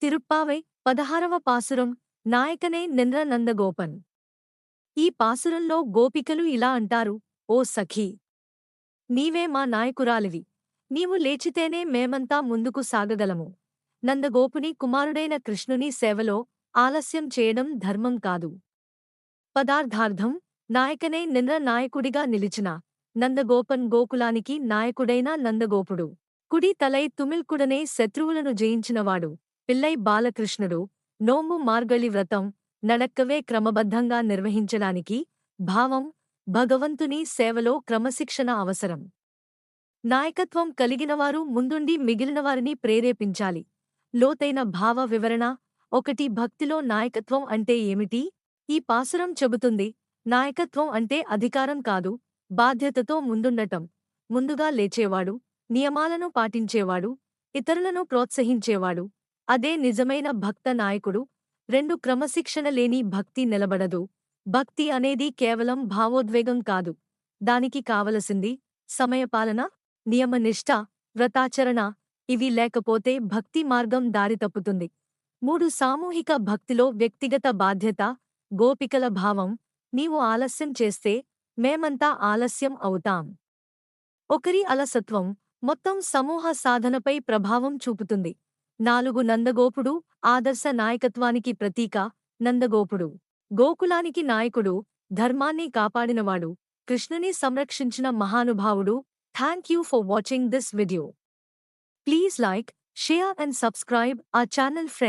తిరుప్పావై 16వ పాసురం నాయకనే నింద్ర నందగోపన్. ఈ పాసురంలో గోపికలు ఇలా అంటారు: ఓ సఖీ! నీవే మా నాయకురాలివి. నీవు లేచితేనే మేమంతా ముందుకు సాగగలము. నందగోపుని కుమారుడైన కృష్ణుని సేవలో ఆలస్యం చేయడం ధర్మం కాదు. పదార్థార్థం నాయకనే నింద్ర నాయకుడిగా నిలిచిన నందగోపన్ గోకులానికి నాయకుడైన నందగోపుడు. కుడి తలై తుమిల్కుడనే శత్రువులను జయించినవాడు పిల్లై బాలకృష్ణుడు. నోము మార్గళి వ్రతం నడక్కవే క్రమబద్ధంగా నిర్వహించడానికి భావం భగవంతుని సేవలో క్రమశిక్షణ అవసరం. నాయకత్వం కలిగినవారు ముందుండి మిగిలినవారిని ప్రేరేపించాలి. లోతైన భావ వివరణ 1 భక్తిలో నాయకత్వం అంటే ఏమిటి? ఈ పాసురం చెబుతుంది: నాయకత్వం అంటే అధికారం కాదు, బాధ్యతతో ముందుండటం. ముందుగా లేచేవాడు, నియమాలను పాటించేవాడు, ఇతరులను ప్రోత్సహించేవాడు. అదే నిజమైన భక్త నాయకుడు. 2 క్రమశిక్షణ లేని భక్తి నిలబడదు. భక్తి అనేది కేవలం భావోద్వేగం కాదు. దానికి కావలసింది సమయపాలన, నియమనిష్ట, వ్రతాచరణ. ఇవి లేకపోతే భక్తి మార్గం దారి తప్పుతుంది. 3 సామూహిక భక్తిలో వ్యక్తిగత బాధ్యత. గోపికల భావం: నీవు ఆలస్యం చేస్తే మేమంతా ఆలస్యం అవుతాం. ఒకరి అలసత్వం మొత్తం సమూహ సాధనపై ప్రభావం చూపుతుంది. 4 నందగోపుడు ఆదర్శ నాయకత్వానికి ప్రతీక. నందగోపుడు గోకులానికి నాయకుడు, ధర్మాన్ని కాపాడినవాడు, కృష్ణుని సంరక్షించిన మహానుభావుడు. Thank you for watching this video. Please like, share and subscribe our channel friends.